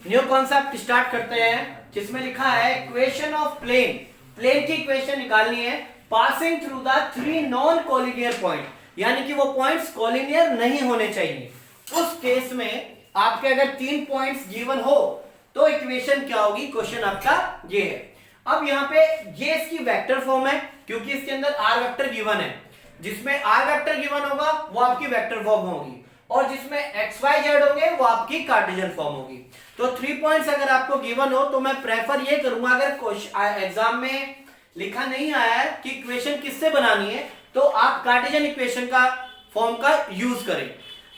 New concept start करते हैं जिसमें लिखा है इक्वेशन ऑफ प्लेन। प्लेन की इक्वेशन निकालनी है passing through the 3 non collinear point, यानी कि वो पॉइंट्स कोलिनियर नहीं होने चाहिए। उस केस में आपके अगर 3 पॉइंट्स गिवन हो तो इक्वेशन क्या होगी, क्वेश्चन आपका ये है। अब यहाँ पे ये इसकी वेक्टर फॉर्म है क्योंकि इसके अंदर आर वेक्टर गिवन है। जिसमें आर वेक्टर गिवन होगा वो आपकी वेक्टर फॉर्म होगी और जिसमें एक्स वाई जेड होंगे वो आपकी कार्टेशियन फॉर्म होगी। तो 3 पॉइंट्स अगर आपको गिवन हो तो मैं प्रेफर ये करूंगा, अगर एग्जाम में लिखा नहीं आया है कि इक्वेशन किससे बनानी है तो आप कार्टेशियन इक्वेशन का फॉर्म का यूज करें।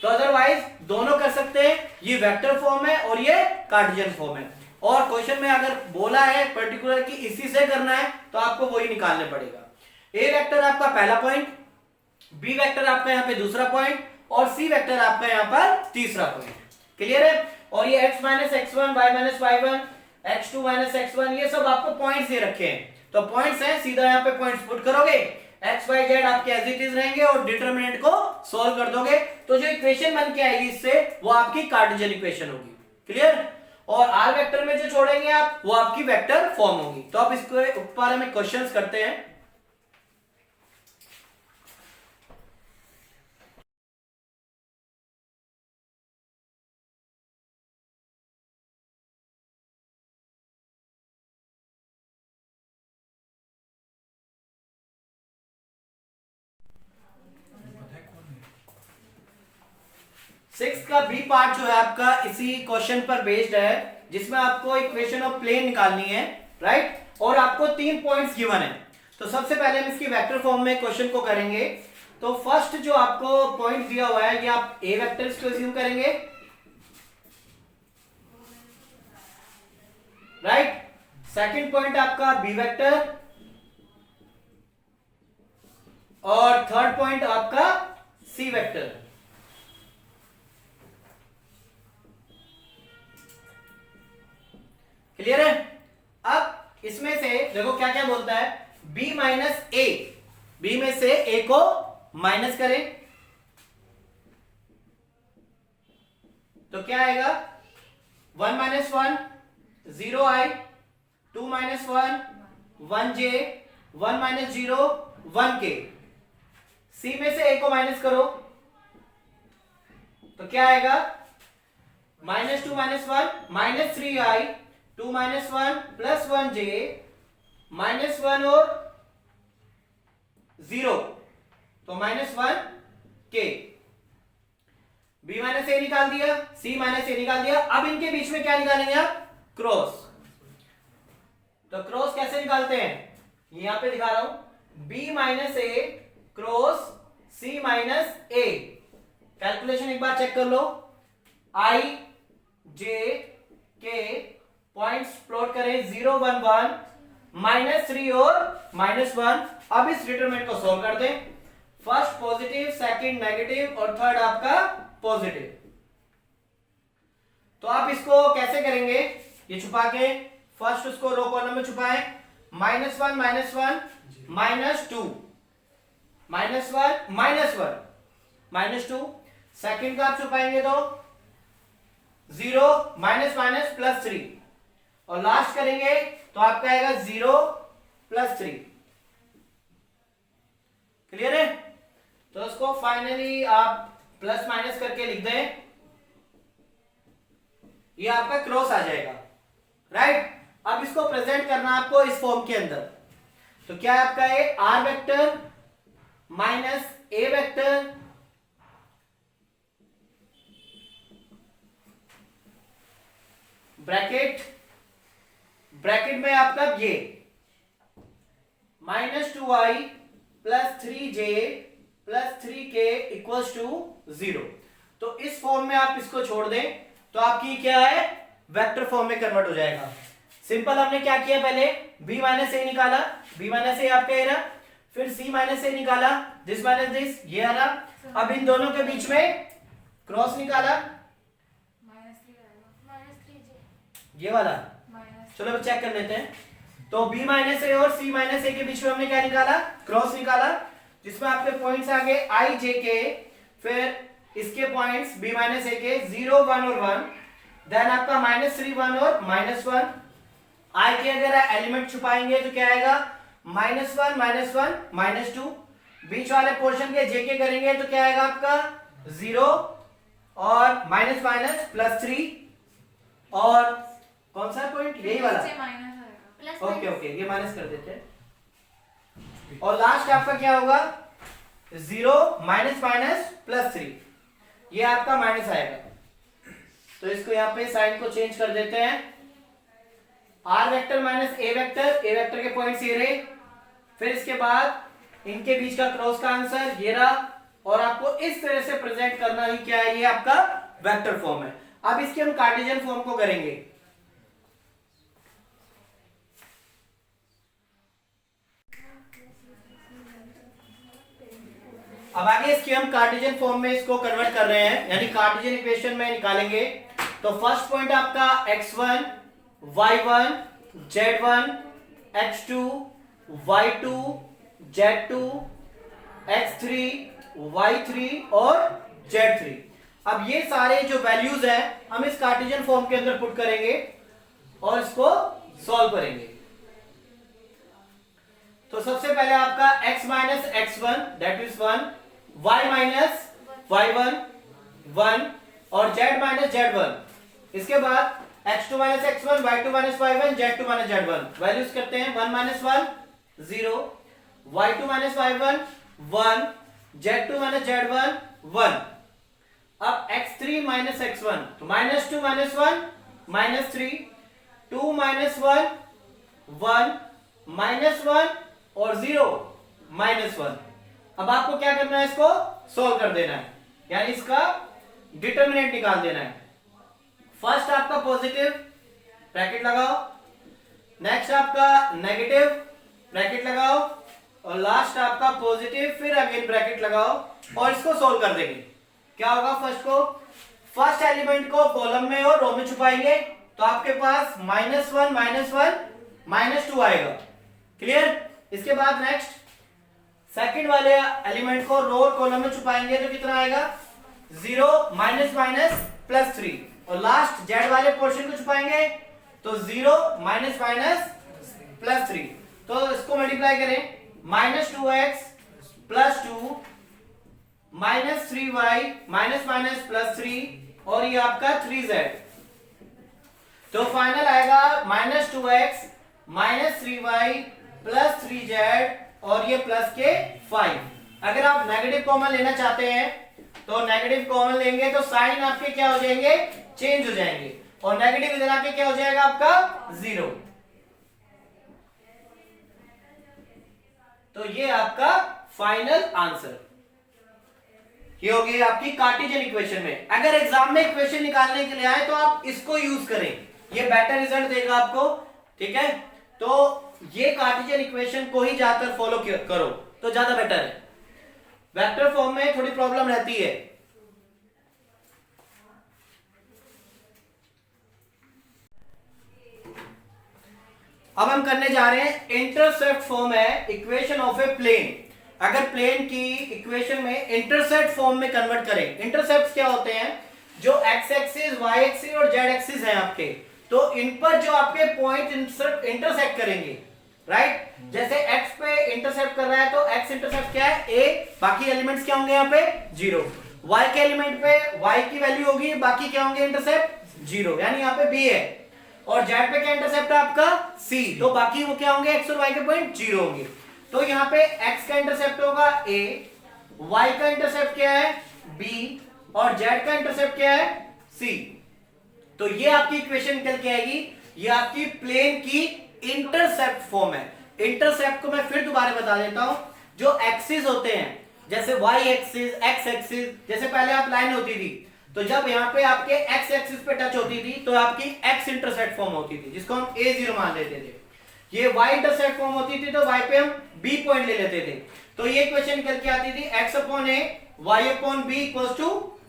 तो अदरवाइज दोनों कर सकते हैं, ये वेक्टर फॉर्म है और ये कार्टेशियन फॉर्म है। और क्वेश्चन में अगर बोला है पर्टिकुलर कि इसी से करना है तो आपको वही निकालने पड़ेगा। ए वेक्टर आपका पहला पॉइंट, बी वेक्टर आपका यहाँ पे दूसरा पॉइंट और सी वेक्टर आपका यहाँ पर तीसरा पॉइंट। क्लियर है? और ये x minus x1, y minus y1, x2 minus x1, ये सब आपको पॉइंट्स दे रखे हैं। तो पॉइंट्स हैं, सीधा यहाँ पे पॉइंट्स पुट करोगे, x y z आपके एज इट इज रहेंगे और डिटरमिनेंट को सॉल्व कर दोगे तो जो इक्वेशन बन के आएगी इससे वो आपकी कार्टेशियन इक्वेशन होगी। क्लियर? और आर वेक्टर में जो छोड़ेंगे आप वो आपकी वेक्टर फॉर्म होगी। तो अब इसके ऊपर हमें क्वेश्चंस करते हैं। सिक्स का बी पार्ट जो है आपका इसी क्वेश्चन पर बेस्ड है जिसमें आपको इक्वेशन ऑफ प्लेन निकालनी है, राइट? और आपको 3 पॉइंट्स गिवन है। तो सबसे पहले हम इसकी वेक्टर फॉर्म में क्वेश्चन को करेंगे। तो फर्स्ट जो आपको पॉइंट दिया हुआ है ये आप ए वेक्टर को अज्यूम करेंगे, राइट? सेकंड पॉइंट आपका बी वेक्टर और थर्ड पॉइंट आपका सी वेक्टर। क्लियर है? अब इसमें से देखो क्या क्या बोलता है, b माइनस ए, बी में से a को माइनस करें तो क्या आएगा, 1 minus 1 0i, 2 minus 1 1j, 1 minus 0 1k। c में से a को माइनस करो तो क्या आएगा, minus 2 minus 1 minus 3i, 2 minus 1 plus 1j, minus 1 और 0 तो माइनस 1k। b माइनस ए निकाल दिया, c माइनस ए निकाल दिया। अब इनके बीच में क्या निकालेंगे आप, क्रॉस। तो क्रॉस कैसे निकालते हैं, यहां पे दिखा रहा हूं, b माइनस ए क्रॉस c माइनस ए। कैलकुलेशन एक बार चेक कर लो, i j k points plot करें 0 1 1 माइनस 3 और माइनस 1। अब इस डिटरमिनेंट को सॉल्व कर दें, फर्स्ट पॉजिटिव, सेकंड नेगेटिव और थर्ड आपका पॉजिटिव। तो आप इसको कैसे करेंगे, ये छुपा के फर्स्ट उसको रो कॉलम में छुपाएं, minus 1 minus 2 minus 1 minus 2। Second का आप छुपाएंगे तो 0 माइनस माइनस प्लस 3 और लास्ट करेंगे तो आपका आएगा 0 प्लस 3। क्लियर है? तो इसको फाइनली आप प्लस माइनस करके लिख दें, ये आपका क्रॉस आ जाएगा, राइट? अब इसको प्रेजेंट करना आपको इस फॉर्म के अंदर। तो क्या है आपका ये r vector minus a vector bracket में आपका ये minus 2i plus 3j plus 3k equals to 0। तो इस फॉर्म में आप इसको छोड़ दें तो आपकी क्या है, वेक्टर फॉर्म में कन्वर्ट हो जाएगा। सिंपल, हमने क्या किया, पहले b माइनस ए निकाला, b माइनस ए आपका ये रहा, फिर c माइनस ए निकाला, दिस माइनस दिस ये आ रहा। अब इन दोनों के बीच में क्रॉस निकाला, ये वाला। चलो अब चेक कर लेते हैं। तो b माइनस ए और c माइनस ए के बीच में हमने क्या निकाला, क्रॉस निकाला, जिसमें आपके पॉइंट्स आ गए i j k, फिर इसके पॉइंट्स b माइनस ए के 0 1 और 1, देन आपका -3 1 और -1। आई के अगर एलिमेंट छुपाएंगे तो क्या आएगा, -1 -1 -2। बीच वाले पोर्शन के जे के करेंगे तो क्या आएगा आपका 0 और माइनस माइनस +3। और कौन सा पॉइंट, यही वाला, ओके ओके ये माइनस कर देते हैं। और लास्ट आपका क्या होगा 0 -3, ये आपका माइनस आएगा। तो इसको यहाँ पे साइन को चेंज कर देते हैं, r vector minus a vector के पॉइंट्स ये रहे, फिर इसके बाद इनके बीच का क्रॉस का आंसर ये रहा, और आपको इस तरह से प्रेजेंट करना ही क्या है, ये आपका वेक्टर फॉर्म है। अब इसके हम कार्टेशियन फॉर्म को करेंगे। अब आगे इसके हम कार्टेशियन फॉर्म में इसको कन्वर्ट कर रहे हैं, यानी कार्टेशियन इक्वेशन में निकालेंगे। तो फर्स्ट पॉइंट आपका x1 y1 z1 x2 y2 z2 x3 y3 और z3। अब ये सारे जो वैल्यूज हैं हम इस कार्टेशियन फॉर्म के अंदर पुट करेंगे और इसको सॉल्व करेंगे। तो सबसे पहले आपका x minus x1 that is 1, y minus y1 1 और z माइनस z1। इसके बाद x2 minus x1 y2 minus y1 z2 minus z1। Values करते हैं 1 minus 1 0, y2 minus y1 1, z2 minus z1 1। अब x3 माइनस x1 तो -2 minus 1 -3, 2 minus 1 1 -1 और 0 -1। अब आपको क्या करना है, इसको सॉल्व कर देना है, यानी इसका डिटरमिनेंट निकाल देना है। फर्स्ट आपका पॉजिटिव ब्रैकेट लगाओ, नेक्स्ट आपका नेगेटिव ब्रैकेट लगाओ, और लास्ट आपका पॉजिटिव फिर अगेन ब्रैकेट लगाओ और इसको सॉल्व कर देंगे। क्या होगा, फर्स्ट एलिमेंट को कॉलम में और रो में छुपाएंगे तो आपके पास -1 -2 आएगा। क्लियर। इसके बाद नेक्स्ट सेकंड वाले एलिमेंट को रो और कॉलम में छुपाएंगे तो कितना आएगा 0 -3, और लास्ट जेड वाले पोर्शन को छुपाएंगे तो 0 -3। तो इसको मल्टीप्लाई करें, -2x +2 -3y +3 और ये आपका 3z। तो फाइनल आएगा -2x -3y +3z और ये प्लस के 5। अगर आप नेगेटिव कॉमन लेना चाहते हैं तो नेगेटिव कॉमन लेंगे तो साइन आपके क्या हो जाएंगे, चेंज हो जाएंगे, और नेगेटिव इधर आके क्या हो जाएगा आपका 0। तो ये आपका फाइनल आंसर, ये हो गई आपकी कार्टेशियन इक्वेशन में। अगर एग्जाम में इक्वेशन निकालने के लिए आए तो आप इसको यूज करें, ये बेटर रिजल्ट देगा आपको। ठीक है, तो ये कार्टेशियन इक्वेशन को ही ज्यादातर फॉलो करो तो ज्यादा बेटर है। वेक्टर फॉर्म में थोड़ी प्रॉब्लम रहती है। अब हम करने जा रहे हैं इंटरसेप्ट फॉर्म है इक्वेशन ऑफ ए प्लेन। अगर प्लेन की इक्वेशन में इंटरसेप्ट फॉर्म में कन्वर्ट करें, इंटरसेप्ट क्या होते हैं, जो एक्स एक्सिस वाई एक्सिस और जेड एक्सिस है आपके, तो इन पर जो आपके पॉइंट इंटरसेक्ट करेंगे, राइट। जैसे x पे इंटरसेप्ट कर रहा है तो x इंटरसेप्ट क्या है a, बाकी एलिमेंट्स क्या होंगे यहाँ पे 0। y के एलिमेंट पे y की वैल्यू होगी, बाकी क्या होंगे इंटरसेप्ट 0, यानी यहाँ पे b है। और z पे क्या इंटरसेप्ट है आपका c, तो बाकी वो क्या होंगे x और y के पॉइंट 0 होंगे। तो यहाँ पे x का इंटरसेप्ट होगा a, y का इंटरसेप्ट क्या है b और z का इंटरसेप्ट क्या है c। तो ये आपकी इक्वेशन निकल के आएगी, ये आपकी प्लेन की इंटरसेप्ट फॉर्म है। इंटरसेप्ट को मैं फिर दोबारा बता देता हूं, जो एक्सिस होते हैं जैसे y एक्सिस x एक्सिस, जैसे पहले आप लाइन होती थी तो जब यहाँ पे आपके x एक्सिस पे टच होती थी तो आपकी x इंटरसेप्ट फॉर्म होती थी, जिसको हम a0 मान लेते थे। ये y इंटरसेप्ट फॉर्म होती थी तो y पे हम b पॉइंट ले लेते थे। तो ये इक्वेशन निकल के आती थी x/a y/b =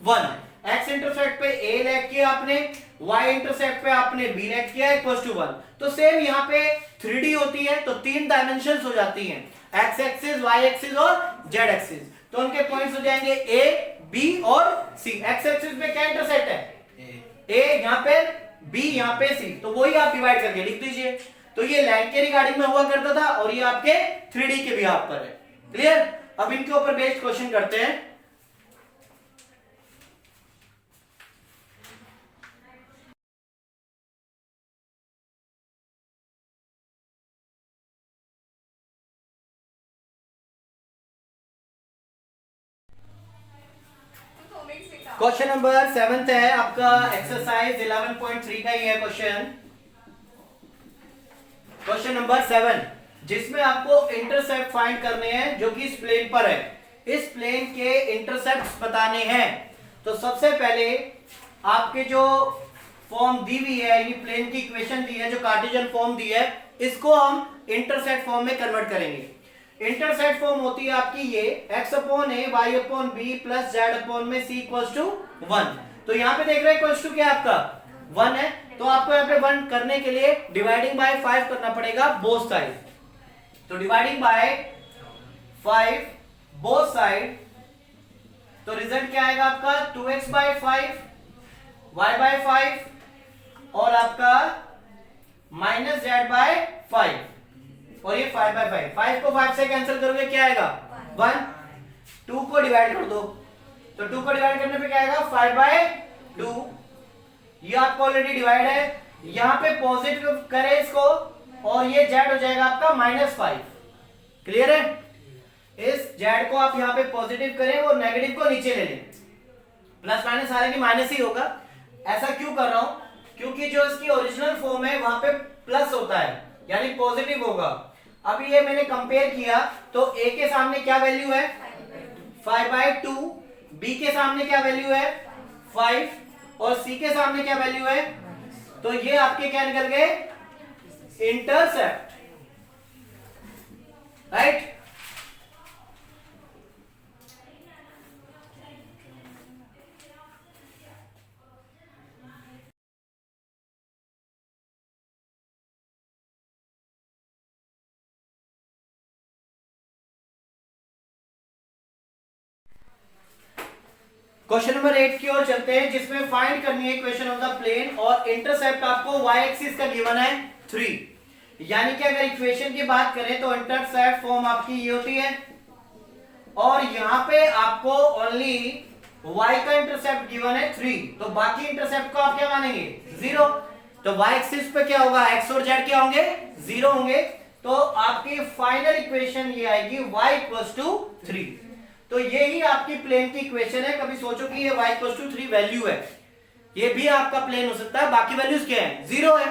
1। x इंटरसेप्ट पे a लेट किया आपने, y इंटरसेप्ट पे आपने b लेट किया = 1। तो सेम यहाँ पे 3D होती है तो 3 डायमेंशंस हो जाती हैं, x एक्सिस y एक्सिस और z एक्सिस। तो उनके पॉइंट्स हो जाएंगे a b और c। x एक्सिस पे क्या इंटरसेप्ट है a, यहाँ पे यहाँ पे सी, तो वही आप डिवाइड करके लिख दीजिए। तो ये लैंड के रिगार्डिंग में हुआ करता था और ये आपके 3D के बिहाफ पर है। क्लियर? अब इनके ऊपर बेस्ड क्वेश्चन करते हैं। क्वेश्चन नंबर 7 है आपका एक्सरसाइज 11.3 का ही है क्वेश्चन। क्वेश्चन नंबर 7 जिसमें आपको इंटरसेप्ट फाइंड करने हैं जो कि इस प्लेन पर है। इस प्लेन के इंटरसेप्ट्स बताने हैं। तो सबसे पहले आपके जो फॉर्म दी हुई है, ये प्लेन की इक्वेशन दी है, जो कार्टेशियन फॉर्म दी है, इसको हम इंटरसेप्ट फॉर्म में कन्वर्ट करेंगे। इंटरसेप्ट फॉर्म होती है आपकी ये x upon a y upon b plus z upon में c इक्वल्स टू 1। तो यहाँ पे देख रहे हैं इक्वल्स टू क्या आपका 1 है, तो आपको यहाँ पे 1 करने के लिए डिवाइडिंग बाय 5 करना पड़ेगा बोथ साइड। तो डिवाइडिंग बाय 5 बोथ साइड, तो रिजल्ट क्या आएगा आपका 2x बाय 5 y बाय 5 और आपका माइनस z बाय 5 और ये 5 बाय 5। 5 को 5 से कैंसिल करोगे क्या आएगा 1। 2 को डिवाइड कर दो, तो 2 को डिवाइड करने पे क्या आएगा 5 बाय 2। ये आपको ऑलरेडी डिवाइड है, यहाँ पे पॉजिटिव करें इसको और ये z हो जाएगा आपका -5। क्लियर है? इस z को आप यहाँ पे पॉजिटिव करें और नेगेटिव को नीचे ले लें। प्लस माइनस हालांकि माइनस ही होगा। ऐसा क्यों कर रहा हूं? क्योंकि जो इसकी ओरिजिनल फॉर्म है वहां पे प्लस होता है यानी पॉजिटिव होगा। अभी ये मैंने कंपेयर किया तो a के सामने क्या वैल्यू है 5/2, b के सामने क्या वैल्यू है 5 और c के सामने क्या वैल्यू है, तो ये आपके क्या निकल गए इंटरसेप्ट। राइट? क्वेश्चन नंबर 8 की ओर चलते हैं जिसमें फाइंड करनी है इक्वेशन ऑफ द प्लेन और इंटरसेप्ट आपको y एक्सिस का गिवन है 3। यानी कि अगर इक्वेशन की बात करें तो इंटरसेप्ट फॉर्म आपकी ये होती है और यहां पे आपको ओनली y का इंटरसेप्ट गिवन है 3, तो बाकी इंटरसेप्ट को आप क्या मानेंगे 0। तो y एक्सिस पे क्या होगा x और z क्या होंगे 0 होंगे। तो आपकी फाइनल इक्वेशन ये आएगी y इक्वल्स टू 3। तो ये ही आपकी प्लेन की इक्वेशन है। कभी सोचो कि ये y इक्वल्स टू 3 वैल्यू है, ये भी आपका प्लेन हो सकता है। बाकी वैल्यूज क्या है 0 है,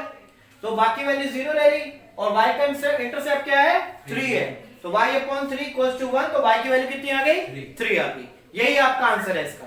तो बाकी वैल्यू 0 ले ली और y का इंटरसेप्ट क्या है 3 है, तो y अपॉन 3 इक्वल्स टू 1, तो y की वैल्यू कितनी आ गई 3 आ गई। यही आपका आंसर है इसका।